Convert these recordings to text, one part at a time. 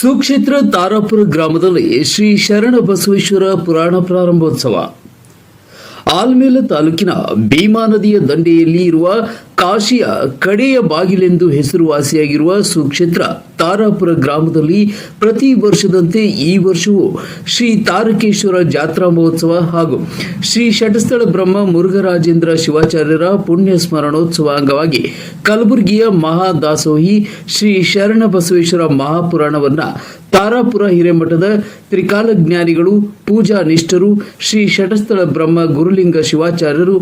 ಸುಕ್ಷೇತ್ರ ತಾರಾಪುರ ಗ್ರಾಮದಲ್ಲಿ ಶ್ರೀ ಶರಣ ಬಸವೇಶ್ವರ ಪುರಾಣ ಪ್ರಾರಂಭೋತ್ಸವ. ಆಲ್ಮೇಲ ತಾಲೂಕಿನ ಭೀಮಾ ನದಿಯ ದಂಡೆಯಲ್ಲಿ ಇರುವ ಕಾಶಿಯ ಕಡೆಯ ಬಾಗಿಲೆಂದು ಹೆಸರುವಾಸಿಯಾಗಿರುವ ಸುಕ್ಷೇತ್ರ ತಾರಾಪುರ ಗ್ರಾಮದಲ್ಲಿ ಪ್ರತಿ ವರ್ಷದಂತೆ ಈ ವರ್ಷವೂ ಶ್ರೀ ತಾರಕೇಶ್ವರ ಜಾತ್ರಾ ಮಹೋತ್ಸವ ಹಾಗೂ ಶ್ರೀ ಷಟಸ್ಥಳ ಬ್ರಹ್ಮ ಮುರುಘರಾಜೇಂದ್ರ ಶಿವಾಚಾರ್ಯರ ಪುಣ್ಯ ಸ್ಮರಣೋತ್ಸವ ಅಂಗವಾಗಿ ಕಲಬುರಗಿಯ ಮಹಾದಾಸೋಹಿ ಶ್ರೀ ಶರಣ ಬಸವೇಶ್ವರ ಮಹಾಪುರಾಣವನ್ನು ತಾರಾಪುರ ಹಿರೇಮಠದ ತ್ರಿಕಾಲಜ್ಞಾನಿಗಳು, ಪೂಜಾ ನಿಷ್ಠರು, ಶ್ರೀ ಷಟಸ್ಥಳ ಬ್ರಹ್ಮ ಗುರುಲಿಂಗ ಶಿವಾಚಾರ್ಯರು,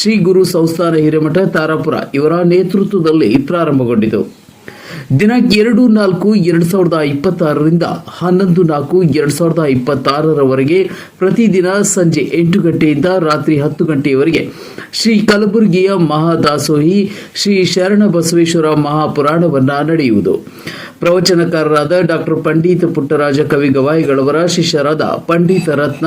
ಶ್ರೀ ಗುರು ಸಂಸ್ಥಾನ ಹಿರೇಮಠ ತಾರಾಪುರ ಇವರ ನೇತೃತ್ವದಲ್ಲಿ ಪ್ರಾರಂಭಗೊಂಡಿತು. ದಿನಾಂಕ 2-4-2026ರಿಂದ 11-4-2026ರವರೆಗೆ ಪ್ರತಿದಿನ ಸಂಜೆ 8 ಗಂಟೆಯಿಂದ ರಾತ್ರಿ 10 ಗಂಟೆಯವರೆಗೆ ಶ್ರೀ ಕಲಬುರಗಿಯ ಮಹಾದಾಸೋಹಿ ಶ್ರೀ ಶರಣ ಬಸವೇಶ್ವರ ಮಹಾಪುರಾಣವನ್ನ ನಡೆಯುವುದು. ಪ್ರವಚನಕಾರರಾದ ಡಾಕ್ಟರ್ ಪಂಡಿತ ಪುಟ್ಟರಾಜ ಕವಿ ಗವಾಯಿಗಳವರ ಶಿಷ್ಯರಾದ ಪಂಡಿತ ರತ್ನ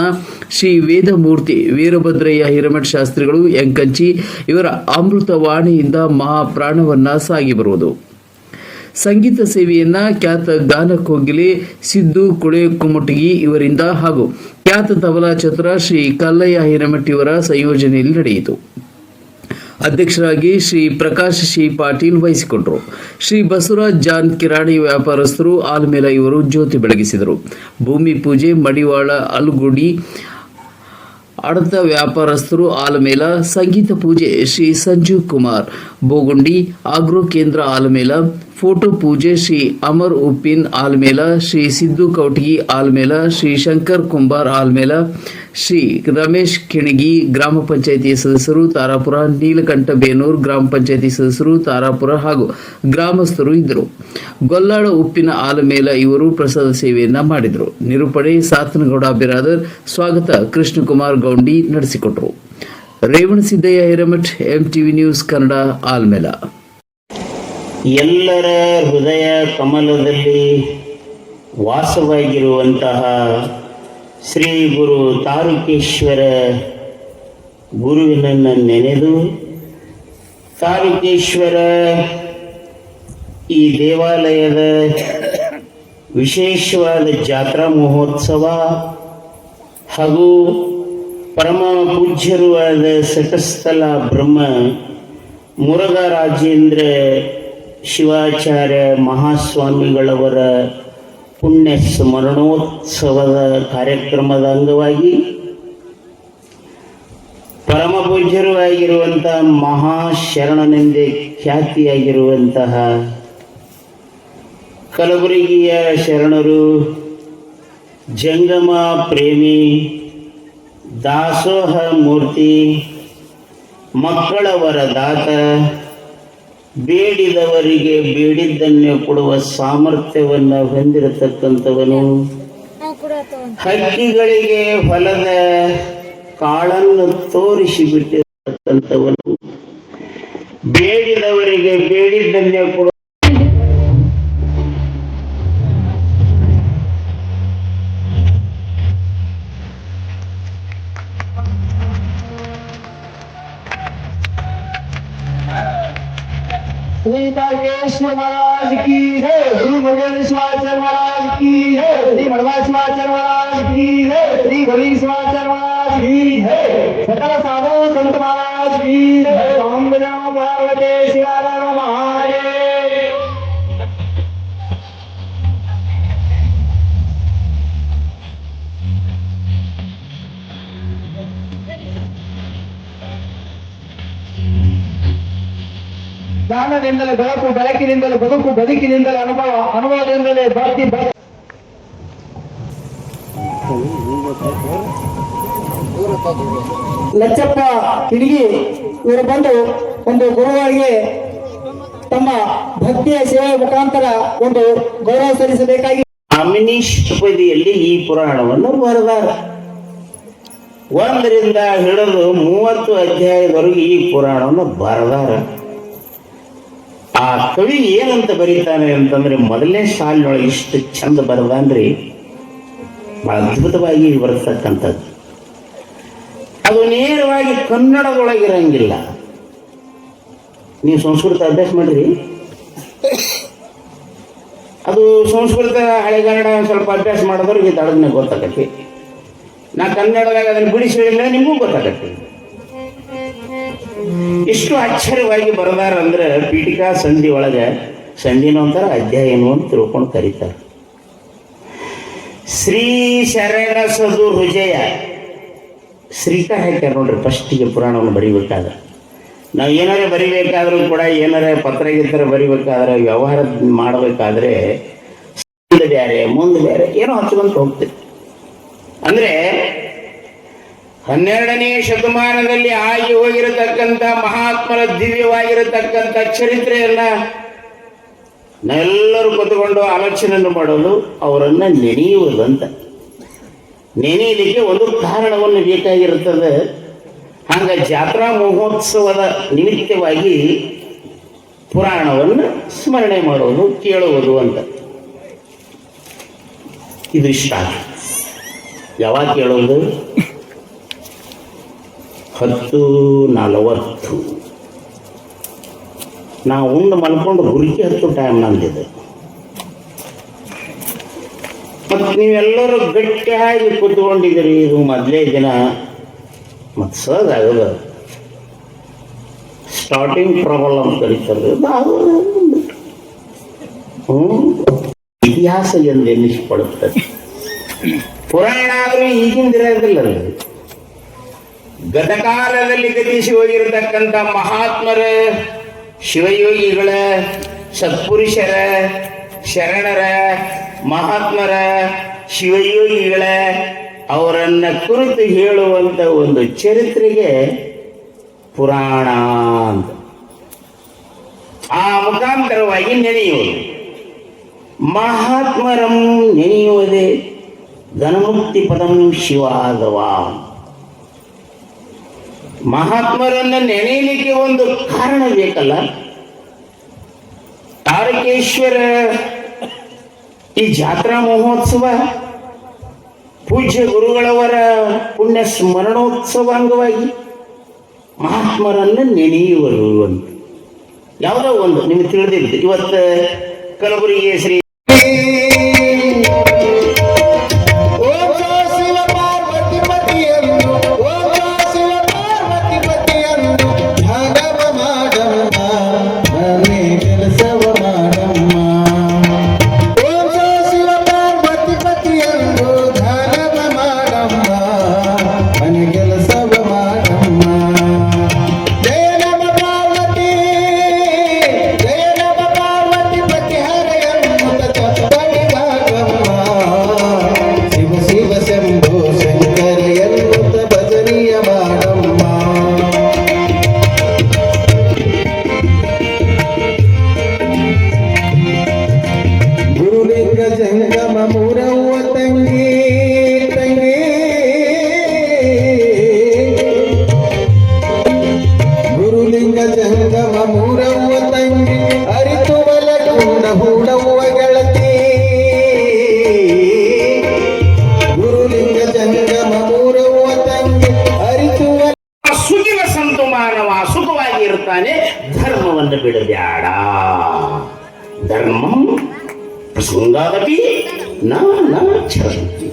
ಶ್ರೀ ವೇದಮೂರ್ತಿ ವೀರಭದ್ರಯ್ಯ ಹಿರೇಮಠ ಶಾಸ್ತ್ರಿಗಳು ಎಂಕಂಚಿ ಇವರ ಅಮೃತವಾಣಿಯಿಂದ ಮಹಾಪ್ರಾಣವನ್ನ ಸಾಗಿ ಬರುವುದು. ಸಂಗೀತ ಸೇವೆಯನ್ನ ಖ್ಯಾತ ಗಾನ ಕೋಗಿಲೆ ಸಿದ್ದು ಕುಳೆ ಕುಮಟಗಿ ಇವರಿಂದ ಹಾಗೂ ಖ್ಯಾತ ತಬಲಾ ಚತುರ ಶ್ರೀ ಕಲ್ಲಯ್ಯ ಹಿರೇಮಠ ಇವರ ಸಂಯೋಜನೆಯಲ್ಲಿ ನಡೆಯಿತು. ಅಧ್ಯಕ್ಷರಾಗಿ ಶ್ರೀ ಪ್ರಕಾಶ್ ಸಿ ಪಾಟೀಲ್ ವಹಿಸಿಕೊಂಡರು. ಶ್ರೀ ಬಸವರಾಜ್ ಜಾನ್ ಕಿರಾಣಿ ವ್ಯಾಪಾರಸ್ಥರು ಆಲ್ಮೇಲ ಇವರು ಜ್ಯೋತಿ ಬೆಳಗಿಸಿದರು. ಭೂಮಿ ಪೂಜೆ ಮಡಿವಾಳ ಅಲುಗುಡಿ ಅಡತ ವ್ಯಾಪಾರಸ್ಥರು ಆಲಮೇಲ, ಸಂಗೀತ ಪೂಜೆ ಶ್ರೀ ಸಂಜೀವ್ ಕುಮಾರ್ ಬೋಗುಂಡಿ ಆಗ್ರೋ ಕೇಂದ್ರ ಆಲಮೇಲ, ಫೋಟೋ ಪೂಜೆ ಶ್ರೀ ಅಮರ್ ಉಪ್ಪಿನ್ ಆಲ್ಮೇಲ, ಶ್ರೀ ಸಿದ್ದು ಕೌಟಗಿ ಆಲ್ಮೇಲ, ಶ್ರೀ ಶಂಕರ್ ಕುಂಬಾರ್ ಆಲ್ಮೇಲ, ಶ್ರೀ ರಮೇಶ್ ಕಿಣಗಿ ಗ್ರಾಮ ಪಂಚಾಯಿತಿ ಸದಸ್ಯರು ತಾರಾಪುರ, ನೀಲಕಂಠ ಬೇನೂರ್ ಗ್ರಾಮ ಪಂಚಾಯಿತಿ ಸದಸ್ಯರು ತಾರಾಪುರ ಹಾಗೂ ಗ್ರಾಮಸ್ಥರು ಇದ್ದರು. ಗೊಲ್ಲಾಳ ಉಪ್ಪಿನ ಆಲಮೇಲ ಇವರು ಪ್ರಸಾದ ಸೇವೆಯನ್ನ ಮಾಡಿದರು. ನಿರೂಪಣೆ ಸಾತನಗೌಡ ಬಿರಾದರ್, ಸ್ವಾಗತ ಕೃಷ್ಣಕುಮಾರ್ ಗೌಂಡಿ ನಡೆಸಿಕೊಟ್ಟರು. Revanasiddaiah Hiremath, MTV news Kannada, Almel. ಎಲ್ಲರ ಹೃದಯ ಕಮಲದಲ್ಲಿ ವಾಸವಾಗಿರುವಂತಹ ಶ್ರೀ ಗುರು ತಾರಕೇಶ್ವರ ಗುರುವಿನನ್ನು ನೆನೆದು ತಾರಕೇಶ್ವರ ಈ ದೇವಾಲಯದ ವಿಶೇಷವಾದ ಜಾತ್ರಾ ಮಹೋತ್ಸವ ಹಾಗೂ ಪರಮ ಪೂಜ್ಯರೂ ಆದ ಷಟಸ್ಥಲ ಬ್ರಹ್ಮ ಮುರುಘರಾಜೇಂದ್ರ ಶಿವಾಚಾರ್ಯ ಮಹಾಸ್ವಾಮಿಗಳವರ ಪುಣ್ಯ ಸ್ಮರಣೋತ್ಸವದ ಕಾರ್ಯಕ್ರಮದ ಅಂಗವಾಗಿ ಪರಮ ಪೂಜ್ಯರೂ ಆಗಿರುವಂತಹ ಮಹಾಶರಣನೆಂದೇ ಖ್ಯಾತಿಯಾಗಿರುವಂತಹ ಕಲಬುರಗಿಯ ಶರಣರು, ಜಂಗಮ ಪ್ರೇಮಿ, ದಾಸೋಹ ಮೂರ್ತಿ, ಮಕ್ಕಳ ವರದಾತ, ಬೇಡಿದವರಿಗೆ ಬೇಡಿದ್ದನ್ನೇ ಕೊಡುವ ಸಾಮರ್ಥ್ಯವನ್ನು ಹೊಂದಿರತಕ್ಕಂಥವನು, ಹಕ್ಕಿಗಳಿಗೆ ಹೊಲದ ಕಾಳನ್ನು ತೋರಿಸಿಬಿಟ್ಟಿರತಕ್ಕಂಥವನು, ಬೇಡಿದವರಿಗೆ ಬೇಡಿದ್ದನ್ನೇ ಕೊಡುವ श्री तारकेश्वर महाराज की है, श्री मुरुघेश्वर शिवाचार्य महाराज की है, श्री मड़वा शिवाचार्य महाराज की है, श्री गौरी शिवाचार्य महाराज की है, सकल साधु संत महाराज की है। ओम नमो भगवते शिवाय महादेव। ಜ್ಞಾನದಿಂದಲೇ ಬೆಳಕು, ಬೆಳಕಿನಿಂದಲೇ ಬದುಕು, ಬದುಕಿನಿಂದಲೇ ಅನುಭವ, ಅನುಭವದಿಂದಲೇ ಭಕ್ತಿ. ಲಚ್ಚಪ್ಪ ಕಿಡಿಗಿ ಇವರು ಬಂದು ಒಂದು ಗುರುಗಳಿಗೆ ತಮ್ಮ ಭಕ್ತಿಯ ಸೇವೆ ಮುಖಾಂತರ ಒಂದು ಗೌರವ ಸಲ್ಲಿಸಬೇಕಾಗಿ ಅಮಿನಿಷ್ಠಪದಿಯಲ್ಲಿ ಈ ಪುರಾಣವನ್ನು ಬರೆದಾರ. 1ರಿಂದ ಹಿಡಿದು 30 ಅಧ್ಯಾಯದವರೆಗೆ ಈ ಪುರಾಣವನ್ನು ಬರೆದಾರ. ಆ ಕವಿ ಏನಂತ ಬರೀತಾನೆ ಅಂತಂದ್ರೆ, ಮೊದಲನೇ ಸಾಲಿನೊಳಗೆ ಇಷ್ಟು ಚಂದ ಬರದಾನ್ರಿ, ಬಹಳ ಅದ್ಭುತವಾಗಿ ಬರತಕ್ಕಂಥದ್ದು. ಅದು ನೇರವಾಗಿ ಕನ್ನಡದೊಳಗಿರಂಗಿಲ್ಲ. ನೀವು ಸಂಸ್ಕೃತ ಅಭ್ಯಾಸ ಮಾಡ್ರಿ, ಅದು ಸಂಸ್ಕೃತ ಹಳೆಗನ್ನಡ ಸ್ವಲ್ಪ ಅಭ್ಯಾಸ ಮಾಡಿದವ್ರಿಗೆ ದಡದನ್ನ ಗೊತ್ತಾಗತ್ತೆ. ನಾ ಕನ್ನಡದಾಗ ಅದನ್ನು ಬಿಡಿಸಿ ಹೇಳಿದ್ರೆ ನಿಮಗೂ ಗೊತ್ತಾಗತ್ತೆ. ಇಷ್ಟು ಆಶ್ಚರ್ಯವಾಗಿ ಬರದಾರ ಅಂದ್ರೆ ಪೀಠಿಕಾ ಸಂಧಿ ಒಳಗೆ ಸಂಧಿನ ಒಂಥರ ಅಧ್ಯಾಯನು ಅಂತ ತಿಳ್ಕೊಂಡು ಕರೀತಾರೆ. ಶ್ರೀ ಶರಣ ಸದು ಹೃಜಯ ಶ್ರೀಕಾರ ಹಾಕ್ಯಾರ ನೋಡ್ರಿ ಫಸ್ಟಿಗೆ ಪುರಾಣವನ್ನು ಬರಿಬೇಕಾದ್ರೆ. ನಾವು ಏನಾರೇ ಬರಿಬೇಕಾದ್ರೂ ಕೂಡ ಏನಾರೇ ಪತ್ರ ಗಿತ್ರ ಬರಿಬೇಕಾದ್ರೆ ವ್ಯವಹಾರ ಮಾಡಬೇಕಾದ್ರೆ ಬೇರೆ ಮುಂದೆ ಬೇರೆ ಏನೋ ಹಚ್ಕೊಂತ ಹೋಗ್ತೇವೆ. ಅಂದ್ರೆ 12ನೇ ಶತಮಾನದಲ್ಲಿ ಆಗಿ ಹೋಗಿರತಕ್ಕಂಥ ಮಹಾತ್ಮರ ದಿವ್ಯವಾಗಿರತಕ್ಕಂಥ ಚರಿತ್ರೆಯನ್ನ ನಾವೆಲ್ಲರೂ ಕೂತ್ಕೊಂಡು ಆಲೋಚನೆಯನ್ನು ಮಾಡೋದು, ಅವರನ್ನ ನೆನೆಯುವುದಂತ. ನೆನೆಯಲಿಕ್ಕೆ ಒಂದು ಕಾರಣವನ್ನು ಬೇಕಾಗಿರುತ್ತದೆ. ಹಾಗ ಜಾತ್ರಾ ಮಹೋತ್ಸವದ ನಿಮಿತ್ತವಾಗಿ ಪುರಾಣವನ್ನು ಸ್ಮರಣೆ ಮಾಡುವುದು, ಕೇಳುವುದು ಅಂತ. ಇದು ಇಷ್ಟ. ಯಾವಾಗ ಕೇಳೋದು? 10:40. ನಾವು ಉಂಡು ಮಲ್ಕೊಂಡು ಹುಡುಕಿ ಹತ್ತು ಟೈಮ್ ನಂದಿದೆ. ಮತ್ತು ನೀವೆಲ್ಲರೂ ಗಟ್ಟಿಯಾಗಿ ಕೂತ್ಕೊಂಡಿದ್ದೀರಿ. ಇದು ಮೊದಲೇ ದಿನ ಮತ್ತು ಸಹಜ ಸ್ಟಾರ್ಟಿಂಗ್ ಟ್ರಬಲ್ ಅಂತ ಕರೀತಾರೆ. ಇತಿಹಾಸ ಎಂದು ಎನ್ನಿಸಿಕೊಳ್ಳುತ್ತದೆ. ಪುರಾಣ ಆದರೂ ಈಗಿಂದಿರೋದಿಲ್ಲ. ಗತಕಾಲದಲ್ಲಿ ಗತಿಸಿ ಹೋಗಿರತಕ್ಕಂಥ ಮಹಾತ್ಮರ, ಶಿವಯೋಗಿಗಳ, ಸತ್ಪುರುಷರ, ಶರಣರ, ಮಹಾತ್ಮರ, ಶಿವಯೋಗಿಗಳ ಅವರನ್ನ ಕುರಿತು ಹೇಳುವಂತ ಒಂದು ಚರಿತ್ರೆಗೆ ಪುರಾಣ ಅಂತ. ಆ ಮುಖಾಂತರವಾಗಿ ನೆನೆಯುವುದು. ಮಹಾತ್ಮರಂ ನೆನೆಯುವುದೇ ಧನಮುಕ್ತಿ ಪದಂ ಶಿವಾದವ. ಮಹಾತ್ಮರನ್ನ ನೆನೆಯಲಿಕ್ಕೆ ಒಂದು ಕಾರಣ ಬೇಕಲ್ಲ. ತಾರಕೇಶ್ವರ ಈ ಜಾತ್ರಾ ಮಹೋತ್ಸವ ಪೂಜ್ಯ ಗುರುಗಳವರ ಪುಣ್ಯ ಸ್ಮರಣೋತ್ಸವ ಅಂಗವಾಗಿ ಮಹಾತ್ಮರನ್ನು ನೆನೆಯುವರು ಅಂತ. ಯಾವುದೋ ಒಂದು ನಿಮಗೆ ತಿಳಿದಿದ್ದು. ಇವತ್ತು ಕಲಬುರಗಿ ಶ್ರೀ ಧರ್ಮವನ್ನು ಬಿಡಬ್ಯಾಡ. ಧರ್ಮಂ ಪ್ರಸಂಗಾದಪಿ ನ ಚರಂತಿ.